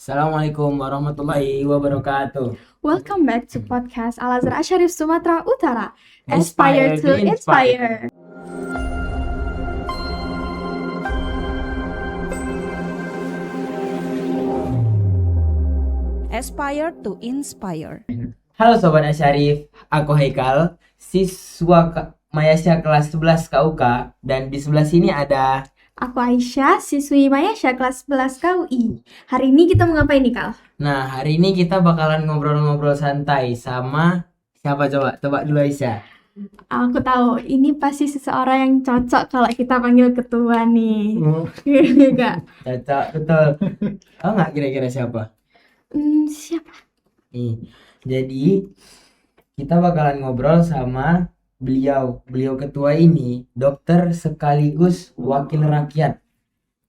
Assalamualaikum warahmatullahi wabarakatuh. Welcome back to podcast Al-Azhar Asharif Sumatera Utara. Aspire Aspire to to inspire. Aspire to inspire. Halo Sobat Asyarif, aku Haikal, siswa Mayasya kelas 11 KUK, dan di sebelah sini ada. Aku Aisyah, siswi Mayasya kelas 11 KUI. Hari ini kita mau ngapain nih, Kal? Nah, hari ini kita bakalan ngobrol-ngobrol santai sama siapa coba? Coba dulu Aisyah. Aku tahu, ini pasti seseorang yang cocok kalau kita panggil ketua nih. Enggak. Cocok, betul. Tahu nggak kira-kira siapa? Siapa? Nih, jadi kita bakalan ngobrol sama beliau ketua ini, dokter sekaligus wakil rakyat.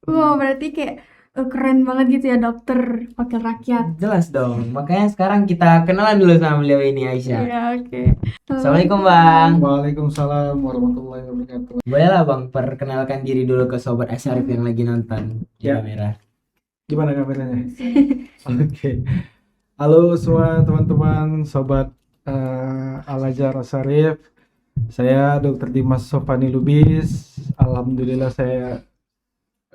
Wow, berarti kayak keren banget gitu ya, dokter wakil rakyat. Jelas dong, makanya sekarang kita kenalan dulu sama beliau ini, Aisyah. Iya, oke. Assalamualaikum Bang. Waalaikumsalam warahmatullahi wabarakatuh. Bolehlah Bang perkenalkan diri dulu ke Sobat Asyarif yang lagi nonton di Ya. kamera. Gimana kabarnya? Oke. Halo semua teman-teman, sobat Al-Azhar Asharif. Saya Dr. Dimas Sofani Lubis. Alhamdulillah saya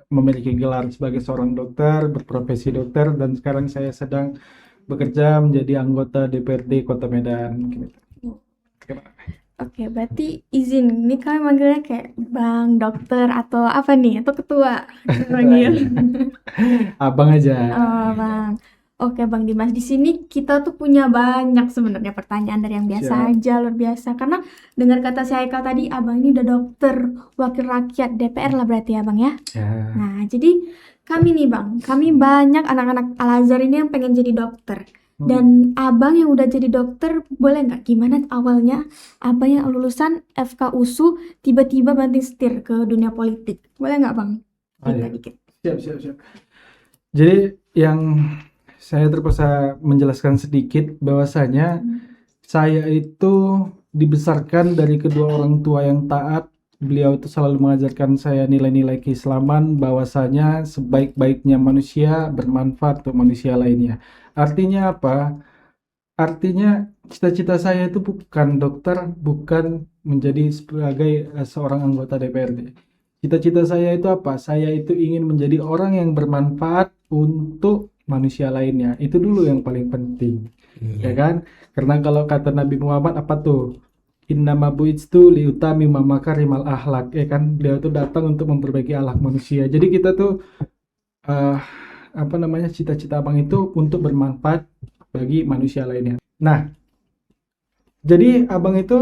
memiliki gelar sebagai seorang dokter, berprofesi dokter, dan sekarang saya sedang bekerja menjadi anggota DPRD Kota Medan. Gitu. Oke, berarti izin, ini kami manggilnya kayak Bang, Dokter, atau apa nih? Atau Ketua? Kita panggil. Abang aja. Oh, Bang. Oke, Bang Dimas, di sini kita tuh punya banyak sebenarnya pertanyaan dari yang biasa Siap. aja, luar biasa. Karena dengar kata si Haikal tadi, Abang ini udah dokter, wakil rakyat, DPR lah berarti ya, Bang ya? Ya. Nah, jadi kami nih, Bang, kami banyak anak-anak Al-Azhar ini yang pengen jadi dokter. Dan abang yang udah jadi dokter, boleh nggak gimana awalnya abang yang lulusan FK USU tiba-tiba banting setir ke dunia politik? Boleh nggak bang? Oh, Cerita iya. dikit. Siap. Jadi yang saya terpaksa menjelaskan sedikit bahwasanya saya itu dibesarkan dari kedua orang tua yang taat. Beliau itu selalu mengajarkan saya nilai-nilai keislaman, bahwasanya sebaik-baiknya manusia bermanfaat untuk manusia lainnya. Artinya apa? Artinya cita-cita saya itu bukan dokter, bukan menjadi sebagai seorang anggota DPRD. Cita-cita saya itu apa? Saya itu ingin menjadi orang yang bermanfaat untuk manusia lainnya. Itu dulu yang paling penting, ya kan? Karena kalau kata Nabi Muhammad apa tuh? Innama bu'itstu liutamima makarimal akhlak, ya kan? Beliau tuh datang untuk memperbaiki akhlak manusia. Jadi kita tuh cita-cita abang itu untuk bermanfaat bagi manusia lainnya. Nah, jadi abang itu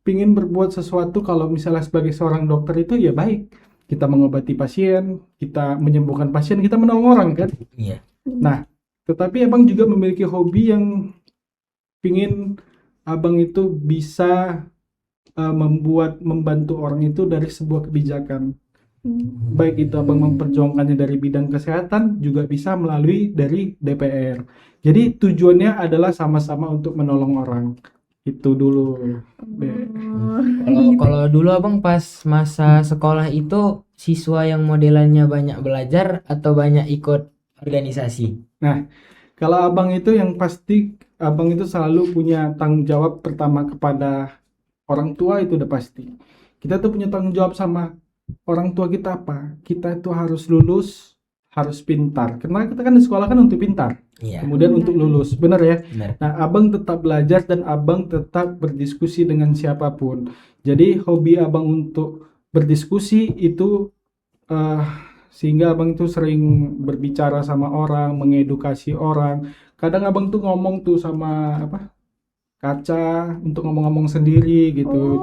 pingin berbuat sesuatu kalau misalnya sebagai seorang dokter itu ya baik. Kita mengobati pasien, kita menyembuhkan pasien, kita menolong orang kan. Iya. Nah, tetapi abang juga memiliki hobi yang pingin abang itu bisa membantu orang itu dari sebuah kebijakan. Baik itu abang memperjuangkannya dari bidang kesehatan, juga bisa melalui dari DPR. Jadi tujuannya adalah sama-sama untuk menolong orang. Itu dulu. Kalau dulu Abang pas masa sekolah itu siswa yang modelannya banyak belajar atau banyak ikut organisasi? Kalau abang itu yang pasti, abang itu selalu punya tanggung jawab pertama kepada orang tua, itu udah pasti. Kita tuh punya tanggung jawab sama orang tua kita apa? Kita itu harus lulus, harus pintar. Karena kita kan di sekolah kan untuk pintar, Iya, kemudian untuk lulus, benar ya? benar. Nah, abang tetap belajar dan abang tetap berdiskusi dengan siapapun. Jadi hobi abang untuk berdiskusi itu sehingga abang itu sering berbicara sama orang, mengedukasi orang. Kadang abang tuh ngomong tuh sama kaca untuk ngomong-ngomong sendiri gitu.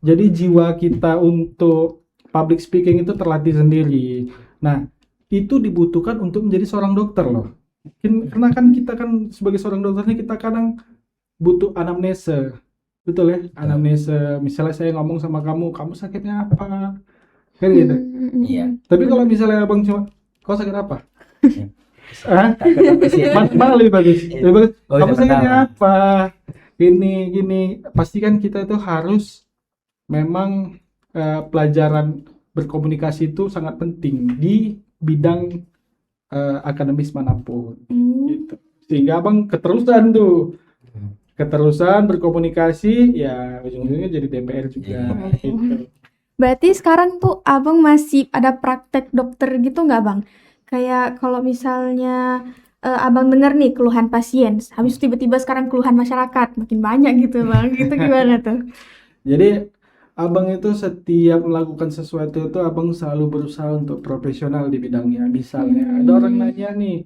Jadi jiwa kita untuk public speaking itu terlatih sendiri. Nah, itu dibutuhkan untuk menjadi seorang dokter loh. Karena kan kita kan sebagai seorang dokter ini kita kadang butuh anamnese. Betul ya? Anamnese. Misalnya saya ngomong sama kamu sakitnya apa? Kan gitu. Iya. Tapi kalau misalnya abang cuma, kau sakit apa? Kata presiden. Mana lebih bagus? Lebih bagus. Oh, Kamu itu sakitnya pertama. apa? Gini. Pastikan kita itu harus memang pelajaran berkomunikasi itu sangat penting di bidang akademis manapun Hmm. gitu. Sehingga abang keterusan berkomunikasi, ya ujung-ujungnya jadi DPR juga gitu. Berarti sekarang tuh abang masih ada praktek dokter gitu nggak bang? Kayak kalau misalnya abang dengar nih keluhan pasien, habis itu tiba-tiba sekarang keluhan masyarakat makin banyak gitu bang, gitu gimana tuh? Jadi abang itu setiap melakukan sesuatu itu abang selalu berusaha untuk profesional di bidangnya. Misalnya ada orang nanya nih,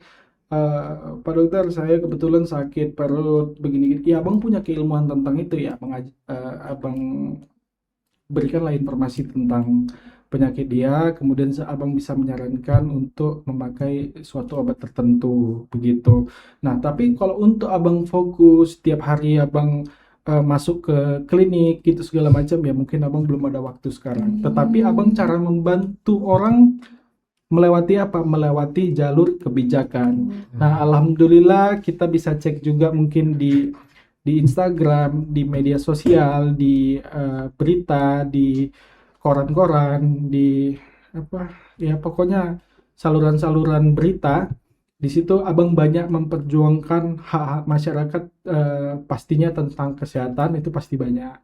Pak Dokter, saya kebetulan sakit perut begini, ya abang punya keilmuan tentang itu ya, abang berikanlah informasi tentang penyakit dia, kemudian abang bisa menyarankan untuk memakai suatu obat tertentu begitu. Nah, tapi kalau untuk abang fokus tiap hari abang masuk ke klinik gitu segala macam, ya mungkin abang belum ada waktu sekarang. Tetapi abang cara membantu orang melewati apa? Melewati jalur kebijakan. Nah, alhamdulillah kita bisa cek juga mungkin di Instagram, di media sosial, di berita, di koran-koran, di apa ya pokoknya saluran-saluran berita. Di situ abang banyak memperjuangkan hak-hak masyarakat, pastinya tentang kesehatan itu pasti banyak.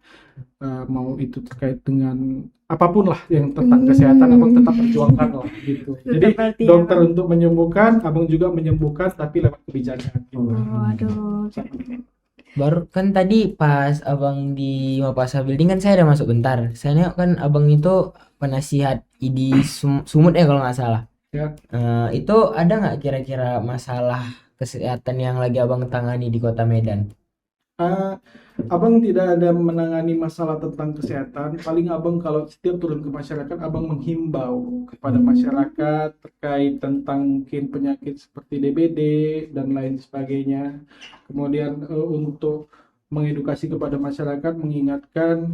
Mau itu terkait dengan apapun lah yang tentang kesehatan abang tetap perjuangkan lah gitu. Jadi Berarti ya, dokter Bang. untuk menyembuhkan, abang juga menyembuhkan tapi lewat kebijakan gitu. Waduh, keren. Baru kan tadi pas abang di Mapasa Building kan saya ada masuk bentar. Saya nengok kan abang itu penasihat ID Sumut ya kalau nggak salah. Ya. Itu ada nggak kira-kira masalah kesehatan yang lagi abang tangani di Kota Medan? Abang tidak ada menangani masalah tentang kesehatan. Paling abang kalau setiap turun ke masyarakat, abang menghimbau kepada masyarakat terkait tentang mungkin penyakit seperti DBD dan lain sebagainya. Kemudian untuk mengedukasi kepada masyarakat, mengingatkan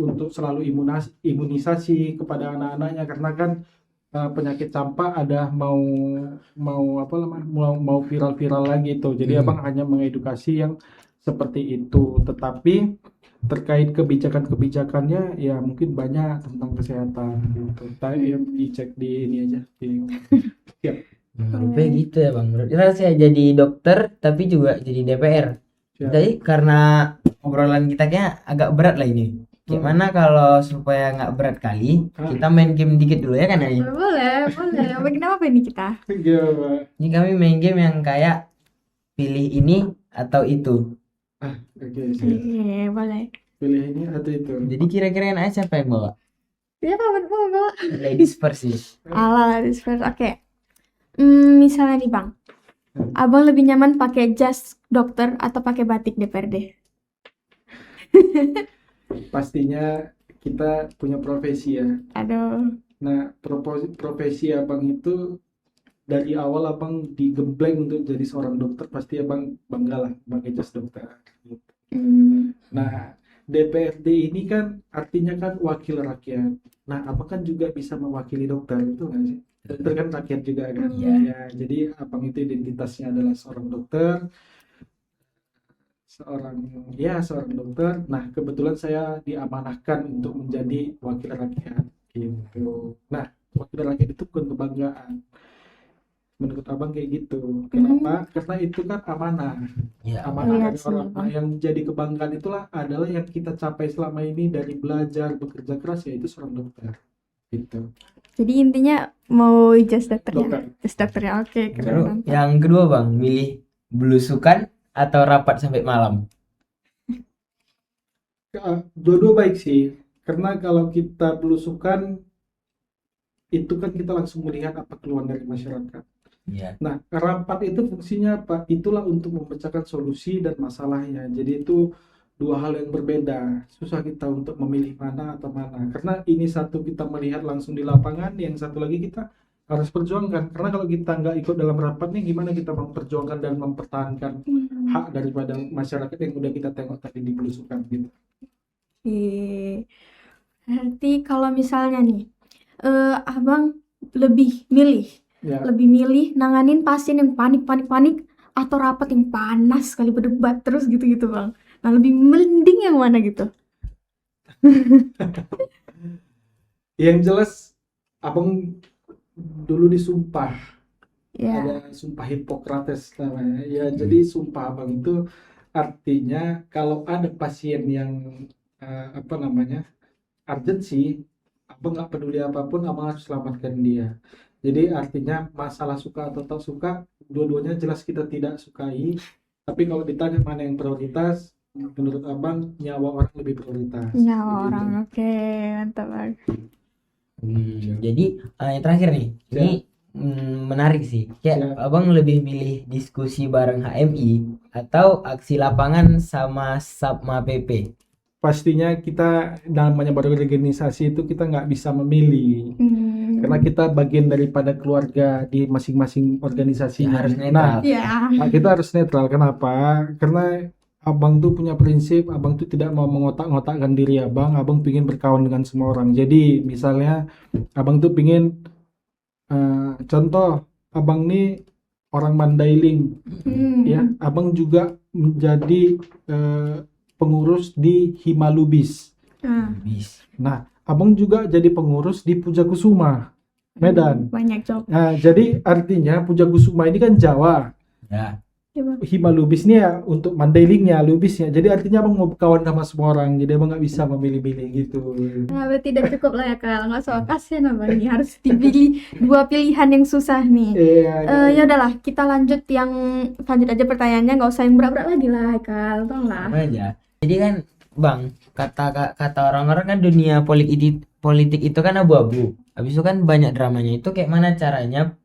untuk selalu imunisasi kepada anak-anaknya, karena kan penyakit campak ada mau apa namanya mau viral-viral lagi itu. Jadi abang hanya mengedukasi yang seperti itu. Tetapi terkait kebijakannya ya mungkin banyak tentang kesehatan gitu. Tadi dicek di ini aja di ya. Rupanya gitu ya bang. Menurut saya jadi dokter tapi juga jadi DPR. Ya. Jadi karena obrolan kita kayaknya agak berat lah ini. Gimana kalau supaya nggak berat kali, kita main game dikit dulu ya kan Ai? Boleh. Bikin apa ini kita? Gimana? Ini kami main game yang kayak pilih ini atau itu. Oke, siap. Iya, boleh. Pilih ini atau itu. Jadi kira-kira yang siapa yang bawa? Siapa bawa? Ladies first sih. Ala, this first. Oke. Misalnya nih bang, abang lebih nyaman pakai jas dokter atau pakai batik DPRD? Pastinya kita punya profesi ya. Aduh. Nah, profesi abang itu dari awal abang digembleng untuk jadi seorang dokter, pasti abang bangga lah pakai jas dokter. Nah, DPRD ini kan artinya kan wakil rakyat. Nah, abang kan juga bisa mewakili dokter, itu nggak sih? Dokter kan rakyat juga kan. Iya. Ya, jadi abang itu identitasnya adalah seorang dokter, seorang dokter. Nah, kebetulan saya diamanahkan untuk menjadi wakil rakyat gitu. Nah, wakil rakyat itu bukan kebanggaan. Menurut abang kayak gitu. Kenapa? Karena itu kan amanah. Ya. Amanah Iya dari sih, orang. Bang. Nah, yang jadi kebanggaan itulah adalah yang kita capai selama ini dari belajar, bekerja keras, yaitu seorang dokter. Gitu. Jadi intinya mau jas dokternya? Dokter. Jas dokternya, oke. Baru Keren, mantap. yang kedua bang, milih belusukan atau rapat sampai malam? Dua-dua baik sih. Karena kalau kita belusukan, itu kan kita langsung melihat apa keluhan dari masyarakat. Iya. Nah, rapat itu fungsinya apa? Itulah untuk memecahkan solusi dan masalahnya. Jadi itu dua hal yang berbeda. Susah kita untuk memilih mana atau mana. Karena ini satu kita melihat langsung di lapangan, yang satu lagi kita harus perjuangkan. Karena kalau kita nggak ikut dalam rapat nih, gimana kita memperjuangkan dan mempertahankan hak daripada masyarakat yang udah kita tengok tadi di belusukan gitu. Oke. Berarti kalau misalnya nih, abang lebih milih Ya, nanganin pasien yang panik atau rapat yang panas sekali berdebat terus gitu bang. Nah, lebih mending yang mana gitu? yang jelas abang dulu disumpah Ya. ada sumpah Hippokrates namanya. Ya, jadi sumpah abang itu artinya kalau ada pasien yang apa namanya urgensi, abang nggak peduli apapun, abang harus selamatkan dia. Jadi artinya masalah suka atau tak suka, dua-duanya jelas kita tidak sukai. Tapi kalau ditanya mana yang prioritas, menurut abang nyawa orang lebih prioritas. Nyawa Begitu. orang. Oke, mantap Bang. Jadi yang terakhir nih, Ya. ini menarik sih. Kayak abang lebih milih diskusi bareng HMI atau aksi lapangan sama Satma PP? Pastinya kita namanya berorganisasi itu kita nggak bisa memilih. Karena kita bagian daripada keluarga di masing-masing organisasi. Ya, harus Nah, netral. Ya. kita harus netral. Kenapa? Karena abang tuh punya prinsip, abang tuh tidak mau mengotak-ngotakkan diri abang. Abang pingin berkawan dengan semua orang. Jadi misalnya abang tuh pingin contoh, abang nih orang Mandailing, ya. Abang juga menjadi pengurus di Himalubis. Bis. Nah, abang juga jadi pengurus di Pujakusuma, Medan. Banyak job. Nah, jadi artinya Pujakusuma ini kan Jawa. Ya. Himalubis ini ya untuk Mandailingnya, Lubisnya. Jadi artinya abang mau berkawan sama semua orang. Jadi abang nggak bisa memilih-milih gitu. Nah, berarti tidak cukup lah ya Kak. Nggak soal kasihan abang ini harus dipilih dua pilihan yang susah nih. Ya udahlah, kita lanjut aja pertanyaannya, nggak usah yang berat-berat lagi lah Kak. Tolonglah. Apa aja. Jadi kan Bang, kata orang-orang kan dunia politik itu kan abu-abu. Habis itu kan banyak dramanya. Itu kayak mana caranya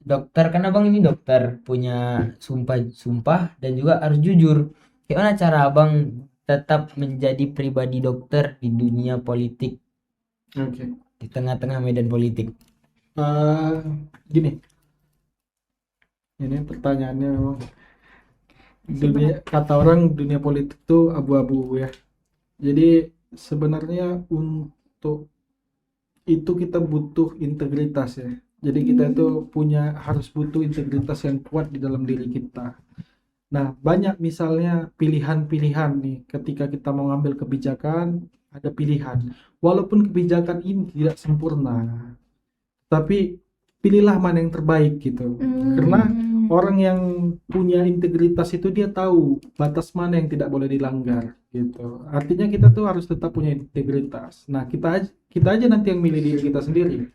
dokter, kan abang ini dokter, punya sumpah dan juga harus jujur. Kayak mana cara abang tetap menjadi pribadi dokter di dunia politik, Oke. di tengah-tengah medan politik? Gini, ini pertanyaannya memang kata orang dunia politik tuh abu-abu ya. Jadi sebenarnya untuk itu kita butuh integritas ya. Jadi kita itu harus butuh integritas yang kuat di dalam diri kita. Nah, banyak misalnya pilihan-pilihan nih ketika kita mau ngambil kebijakan, ada pilihan. Walaupun kebijakan ini tidak sempurna, tapi pilihlah mana yang terbaik gitu. Karena orang yang punya integritas itu dia tahu batas mana yang tidak boleh dilanggar gitu. Artinya kita tuh harus tetap punya integritas. Nah, kita aja nanti yang milih diri kita sendiri.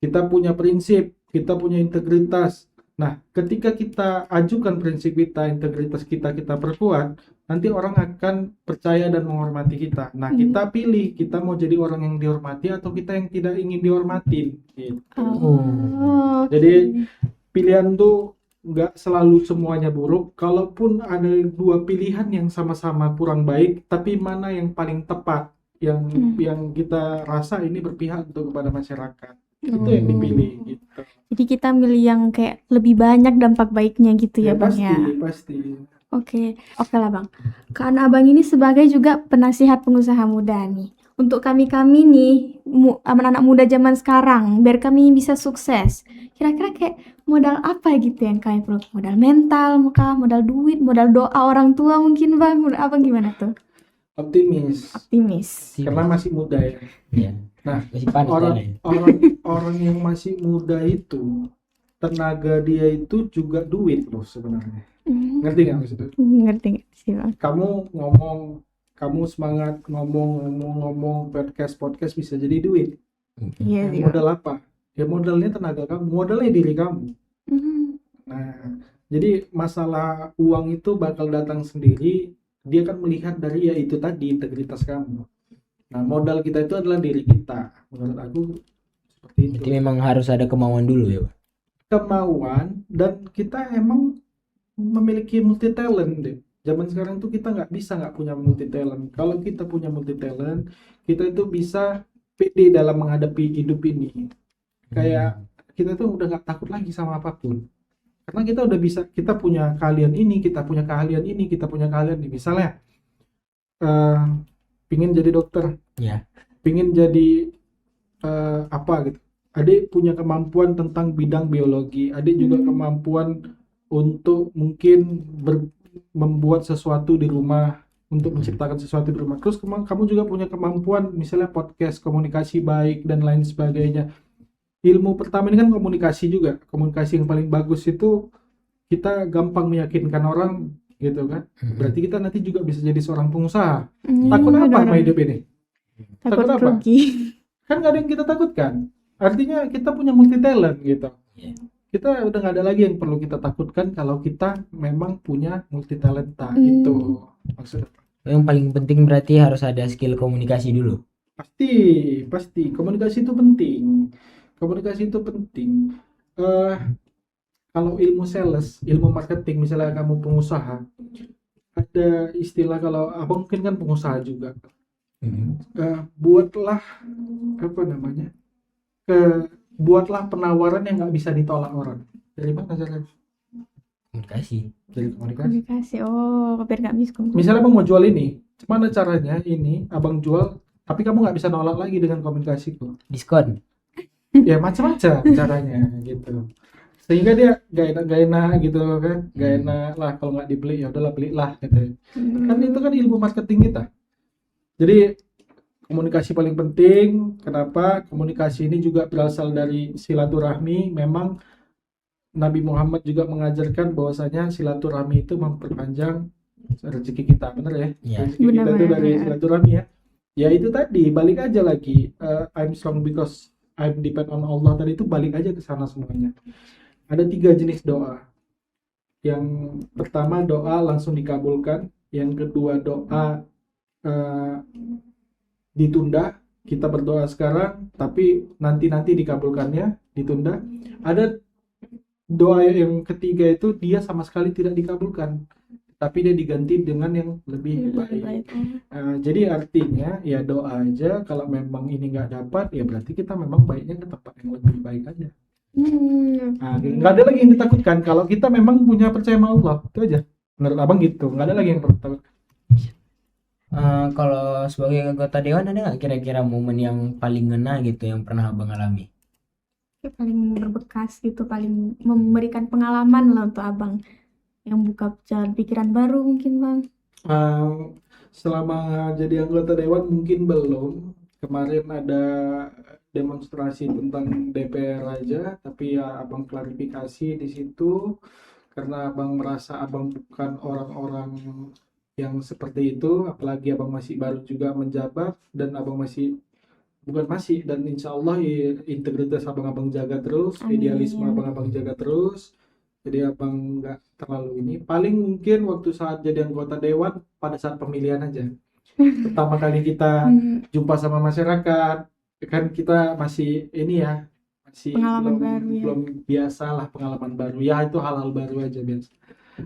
Kita punya prinsip, kita punya integritas. Nah, ketika kita ajukan prinsip kita, integritas kita perkuat, nanti orang akan percaya dan menghormati kita. Nah, kita pilih, kita mau jadi orang yang dihormati atau kita yang tidak ingin dihormatin gitu. Jadi pilihan tuh nggak selalu semuanya buruk. Kalaupun ada dua pilihan yang sama-sama kurang baik, tapi mana yang paling tepat, yang kita rasa ini berpihak untuk kepada masyarakat, itu yang dipilih gitu. Jadi kita milih yang kayak lebih banyak dampak baiknya gitu ya Bang ya. Pasti. Oke lah Bang. Karena Abang ini sebagai juga penasihat pengusaha muda nih. Untuk kami nih, anak-anak muda zaman sekarang, biar kami bisa sukses. Kira-kira kayak modal apa gitu yang kami perlu? Modal mental, modal duit, modal doa orang tua mungkin Bang. Modal apa gimana tuh? Optimis. Karena masih muda ya. Iya. Nah, Masih panas orang yang masih muda itu tenaga dia itu juga duit loh sebenarnya. Ngerti nggak maksudnya? Ngerti sih Bang. Kamu semangat ngomong podcast bisa jadi duit. Iya sih. Modal apa? Ya modalnya tenaga kamu, modalnya diri kamu. Nah, jadi masalah uang itu bakal datang sendiri. Dia kan melihat dari ya itu tadi integritas kamu. Nah, modal kita itu adalah diri kita. Menurut aku seperti itu. Jadi memang harus ada kemauan dulu ya, Pak? Kemauan, dan kita emang memiliki multi talent deh. Zaman sekarang tuh kita nggak punya multi talent. Kalau kita punya multi talent, kita itu bisa pede dalam menghadapi hidup ini. Kayak kita tuh udah nggak takut lagi sama apapun. Karena kita udah bisa, kita punya keahlian ini, kita punya keahlian ini, kita punya keahlian ini. Misalnya, pingin jadi dokter, Ya. pingin jadi apa gitu. Adik punya kemampuan tentang bidang biologi, adik juga kemampuan untuk mungkin membuat sesuatu di rumah, untuk menciptakan sesuatu di rumah. Terus kamu juga punya kemampuan misalnya podcast, komunikasi baik dan lain sebagainya. ilmu pertama ini kan komunikasi juga. Komunikasi yang paling bagus itu kita gampang meyakinkan orang gitu kan. Berarti kita nanti juga bisa jadi seorang pengusaha. Takut apa sama hidup ini? Takut takut apa? rugi. Kan nggak ada yang kita takutkan. Artinya kita punya multi talent gitu. Iya. Kita udah nggak ada lagi yang perlu kita takutkan kalau kita memang punya multi talenta. Hmm. Itu maksudnya. Yang paling penting berarti harus ada skill komunikasi dulu. Pasti komunikasi itu penting. Komunikasi itu penting. Kalau ilmu sales, ilmu marketing, misalnya kamu pengusaha, ada istilah, kalau abang mungkin kan pengusaha juga. Buatlah apa namanya? Buatlah penawaran yang nggak bisa ditolak orang. Dari mana caranya? Komunikasi. Dari komunikasi. Komunikasi. Oh, biar nggak miskom. Misalnya abang mau jual ini, gimana caranya ini abang jual, tapi kamu nggak bisa nolak lagi dengan komunikasiku. Diskon. Ya macam-macam caranya gitu, sehingga dia gak enak gitu kan, gak enak lah kalau nggak dibeli, ya udahlah belilah gitu. Kan itu kan ilmu marketing kita. Jadi komunikasi paling penting. Kenapa? Komunikasi ini juga berasal dari silaturahmi. Memang Nabi Muhammad juga mengajarkan bahwasanya silaturahmi itu memperpanjang rezeki kita, benar ya? Iya. Rezeki kita itu Benar-benar, dari ya. silaturahmi ya. Ya itu tadi, balik aja lagi. I'm strong because I depend on Allah, tadi itu balik aja ke sana semuanya. Ada 3 jenis doa. Yang pertama doa langsung dikabulkan. Yang kedua doa ditunda. Kita berdoa sekarang, tapi nanti dikabulkannya, ditunda. Ada doa yang ketiga itu dia sama sekali tidak dikabulkan, tapi dia diganti dengan yang lebih baik. Jadi artinya ya doa aja, kalau memang ini nggak dapat ya berarti kita memang baiknya ke tempat yang lebih baik aja. Nggak ada lagi yang ditakutkan kalau kita memang punya percaya sama Allah, itu aja. Menurut abang gitu, nggak ada lagi yang perlu takut. Kalau sebagai anggota dewan ada nggak kira-kira momen yang paling ngena gitu yang pernah abang alami? Kayak paling berbekas gitu, paling memberikan pengalaman lah untuk abang, yang buka jalan pikiran baru mungkin bang. Selama jadi anggota dewan mungkin belum. Kemarin ada demonstrasi tentang DPR aja, tapi ya abang klarifikasi di situ karena abang merasa abang bukan orang-orang yang seperti itu, apalagi abang masih baru juga menjabat, dan abang dan insya Allah integritas abang jaga terus, Amin. idealisme abang jaga terus. Jadi abang nggak terlalu ini, paling mungkin waktu saat jadi anggota dewan pada saat pemilihan aja. Pertama kali kita jumpa sama masyarakat, kan kita masih ini ya, masih Pengalaman belum, baru ya. belum biasa lah, pengalaman baru ya, itu hal-hal baru aja biasa.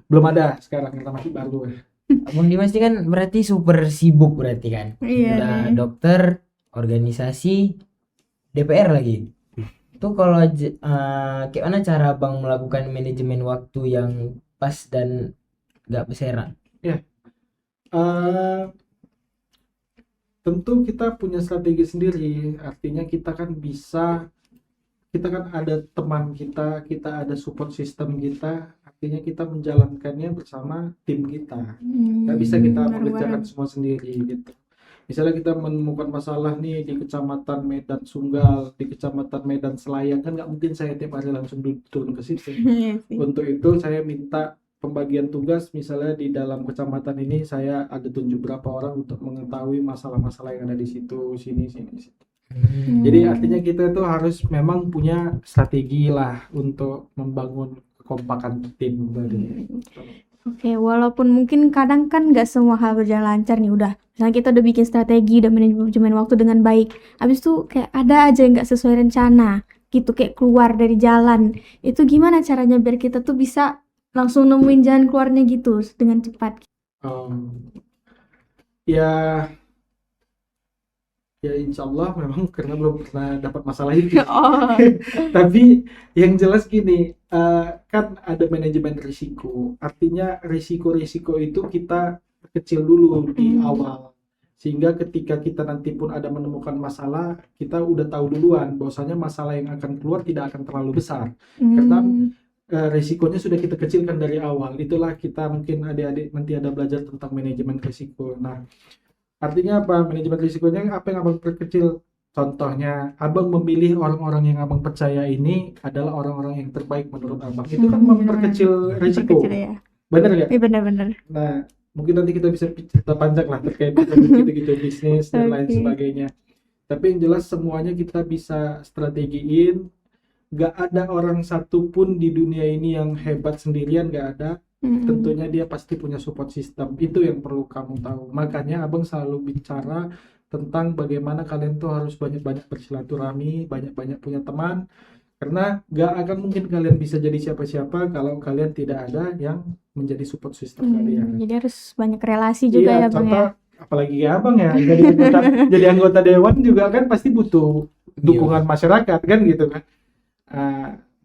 Belum ada, sekarang kita masih baru ya. Abang Dimas ini kan berarti super sibuk berarti kan? Iya Udah nih. dokter, organisasi, DPR lagi. Itu kalau kayak mana cara abang melakukan manajemen waktu yang pas dan gak berserakan? Tentu kita punya strategi sendiri, artinya kita kan ada teman kita ada support system kita, artinya kita menjalankannya bersama tim kita. Nggak bisa kita mengerjakan semua sendiri gitu. Misalnya kita menemukan masalah nih di Kecamatan Medan Sunggal, di Kecamatan Medan Selayang, kan nggak mungkin saya tiap hari langsung turun ke situ. Iya sih. Untuk itu saya minta pembagian tugas, misalnya di dalam kecamatan ini saya ada tunjuk berapa orang untuk mengetahui masalah-masalah yang ada di situ, sini. Jadi artinya kita itu harus memang punya strategi lah untuk membangun kekompakan tim tadi. Oke, walaupun mungkin kadang kan nggak semua hal berjalan lancar nih, udah misalnya kita udah bikin strategi, udah manajemen waktu dengan baik, habis itu kayak ada aja yang nggak sesuai rencana gitu, kayak keluar dari jalan. Itu gimana caranya biar kita tuh bisa langsung nemuin jalan keluarnya gitu dengan cepat? Ya insya Allah memang karena belum pernah dapat masalah itu. Oh. Tapi yang jelas gini, kan ada manajemen risiko. Artinya risiko itu kita kecil dulu di awal. Sehingga ketika kita nanti pun ada menemukan masalah, kita udah tahu duluan bahwasanya masalah yang akan keluar tidak akan terlalu besar. Karena risikonya sudah kita kecilkan dari awal. Itulah kita mungkin adik-adik nanti ada belajar tentang manajemen risiko. Nah, artinya apa? Manajemen risikonya apa yang abang perkecil contohnya abang memilih orang-orang yang abang percaya ini adalah orang-orang yang terbaik menurut abang, itu kan Hmm, memperkecil risiko, Kecil ya. bener nggak? Iya benar-benar. Nah, mungkin nanti kita bisa cerita panjang lah terkait gitu-gitu bisnis dan lain Oke. sebagainya. Tapi yang jelas semuanya kita bisa strategiin. Gak ada orang satupun di dunia ini yang hebat sendirian, gak ada. Tentunya dia pasti punya support system. Itu yang perlu kamu tahu. Makanya abang selalu bicara tentang bagaimana kalian tuh harus banyak-banyak bersilaturahmi, banyak-banyak punya teman. Karena gak akan mungkin kalian bisa jadi siapa-siapa kalau kalian tidak ada yang menjadi support system kalian. Jadi harus banyak relasi juga Iya, ya Bang ya. contoh apalagi kayak abang ya, jadi anggota dewan juga kan pasti butuh dukungan masyarakat kan gitu kan.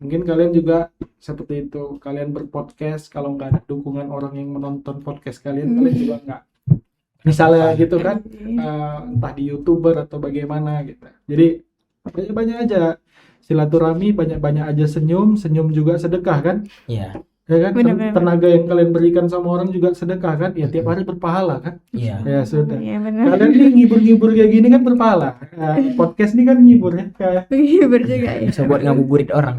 Mungkin kalian juga seperti itu, kalian berpodcast, kalau nggak ada dukungan orang yang menonton podcast kalian juga nggak, misalnya gitu kan, entah di YouTuber atau bagaimana gitu. Jadi banyak-banyak aja silaturahmi, banyak-banyak aja senyum juga sedekah kan. Iya. Ya kan, Benar-benar. tenaga yang kalian berikan sama orang juga sedekah kan, ya tiap hari berpahala kan. Iya. Ya sudah, Iya benar. kalian nih ngibur-ngibur kayak gini kan berpahala. Podcast ini kan ngibur ya kayak Ngibur juga ya. Bisa buat ngabuburit orang.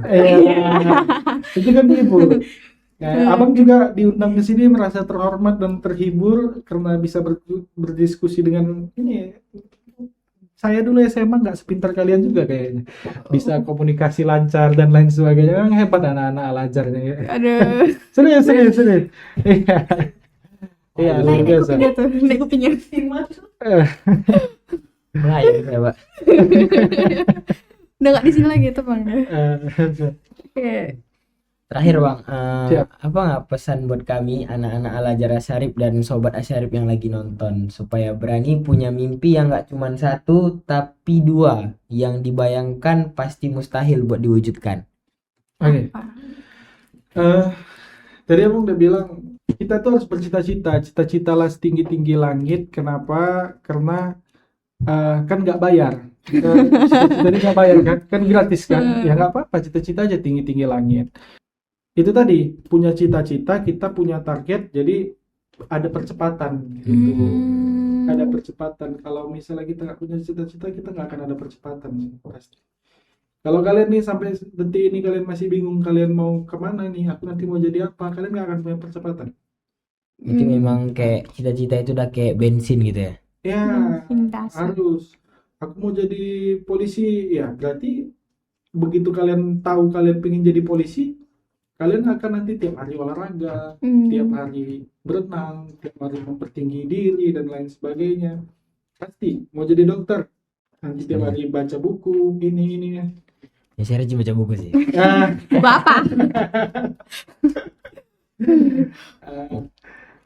itu kan ngibur. Abang juga diundang ke sini merasa terhormat dan terhibur karena bisa berdiskusi dengan ini. Saya dulu SMA nggak sepintar kalian juga kayaknya, bisa komunikasi lancar dan lain sebagainya. Memang hebat anak-anak Al-Azharnya ya. Aduh. Serius. Iya. Iya, luar Naik biasa. kupingnya tuh, naik kupingnya. Mulai ya, Pak. Udah nggak di sini lagi tuh Bang. Oke. Terakhir Bang, Siap. apa nggak pesan buat kami anak-anak Al-Azhar Asyarif dan sobat Asyarif yang lagi nonton supaya berani punya mimpi yang nggak cuma satu tapi dua, yang dibayangkan pasti mustahil buat diwujudkan. Oke. Tadi abang udah bilang kita tuh harus bercita-cita, cita-citalah setinggi-tinggi langit. Kenapa? Karena kan nggak bayar. Cita-cita ini nggak bayar kan gratis kan? Ya nggak apa-apa, cita-cita aja tinggi-tinggi langit. Itu tadi, punya cita-cita, kita punya target, jadi ada percepatan gitu. Ada percepatan. Kalau misalnya kita nggak punya cita-cita, kita nggak akan ada percepatan sih, pasti. Kalau kalian nih sampai detik ini kalian masih bingung kalian mau kemana nih, aku nanti mau jadi apa, kalian nggak akan punya percepatan. Itu memang kayak cita-cita itu udah kayak bensin gitu ya. Ya, Dasar. harus. Aku mau jadi polisi, ya berarti begitu kalian tahu kalian pengen jadi polisi, kalian akan nanti tiap hari olahraga, tiap hari berenang, tiap hari mempertinggi diri dan lain sebagainya. Pasti mau jadi dokter, nanti tiap hari baca buku ini. Ya saya rajin baca buku sih. Bapak.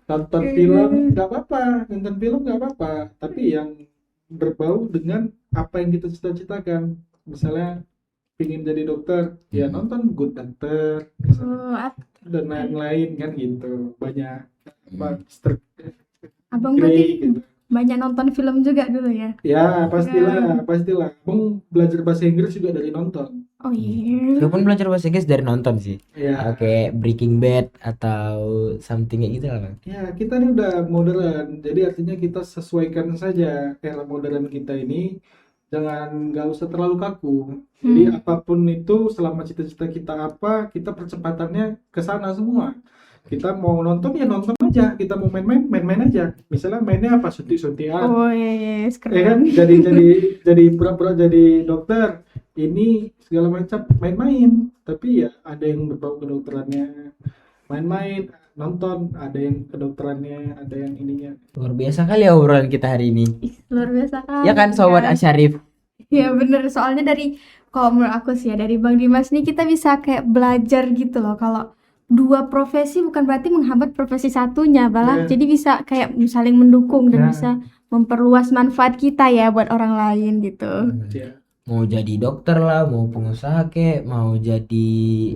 Nonton film nggak apa-apa, tapi yang berbau dengan apa yang kita cita-citakan. Misalnya pingin jadi dokter, ya nonton Good Doctor dan lain-lain kan gitu. Banyak Abang Grey berarti gitu. banyak nonton film juga dulu ya? Ya pastilah. Abang belajar bahasa Inggris juga dari nonton. Oh iya. Saya pun belajar bahasa Inggris dari nonton sih. Ya, Kayak Breaking Bad atau something kayak gitu lah Bang. ya kita ini udah modern, jadi artinya kita sesuaikan saja era modern kita ini. Jangan, nggak usah terlalu kaku. Jadi apapun itu, selama cita-cita kita apa, kita percepatannya ke sana semua. Kita mau nonton ya nonton aja, kita mau main aja. Misalnya mainnya apa, suntik-suntikan, Oh iya, ya kan? keren. Jadi pura-pura jadi dokter, ini segala macam main-main. Tapi ya ada yang berbau kedokterannya, main-main, nonton, ada yang kedokterannya, ada yang ininya. Luar biasa kali ya obrolan kita hari ini. Luar biasa kan? Ya kan sobat Asyarif? Ya bener, soalnya kalau menurut aku sih ya, dari Bang Dimas nih kita bisa kayak belajar gitu loh. Kalau dua profesi bukan berarti menghambat profesi satunya, malah jadi bisa kayak saling mendukung dan bisa memperluas manfaat kita ya buat orang lain gitu. Ya. Mau jadi dokter lah, mau pengusaha kek, mau jadi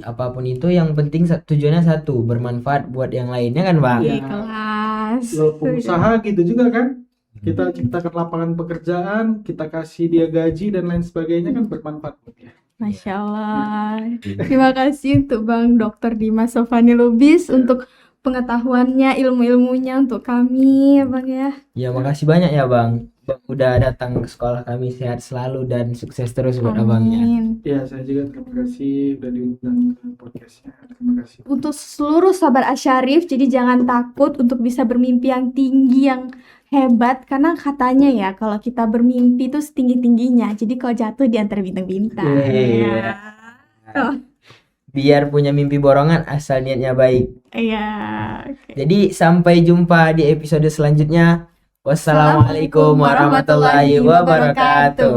apapun itu, yang penting tujuannya satu, bermanfaat buat yang lainnya kan Bang? Iya. Kelas. Lo pengusaha gitu juga kan, kita ciptakan lapangan pekerjaan, kita kasih dia gaji dan lain sebagainya, kan bermanfaat buat dia. Masya Allah. Terima kasih untuk Bang Dr. Dimas Sofani Lubis untuk pengetahuannya, ilmu-ilmunya untuk kami ya Bang ya. Ya makasih banyak ya Bang. Bang udah datang ke sekolah kami, sehat selalu dan sukses terus buat abangnya. Amin. Ya, saya juga terima kasih udah diundang ke podcastnya. Terima kasih. Untuk seluruh sahabat Asyarif, jadi jangan takut untuk bisa bermimpi yang tinggi, yang hebat, karena katanya ya kalau kita bermimpi itu setinggi-tingginya, jadi kalau jatuh di antara bintang-bintang. Iya. Oh, Biar punya mimpi borongan asal niatnya baik. iya. Oke. Jadi sampai jumpa di episode selanjutnya. Wassalamualaikum warahmatullahi wabarakatuh.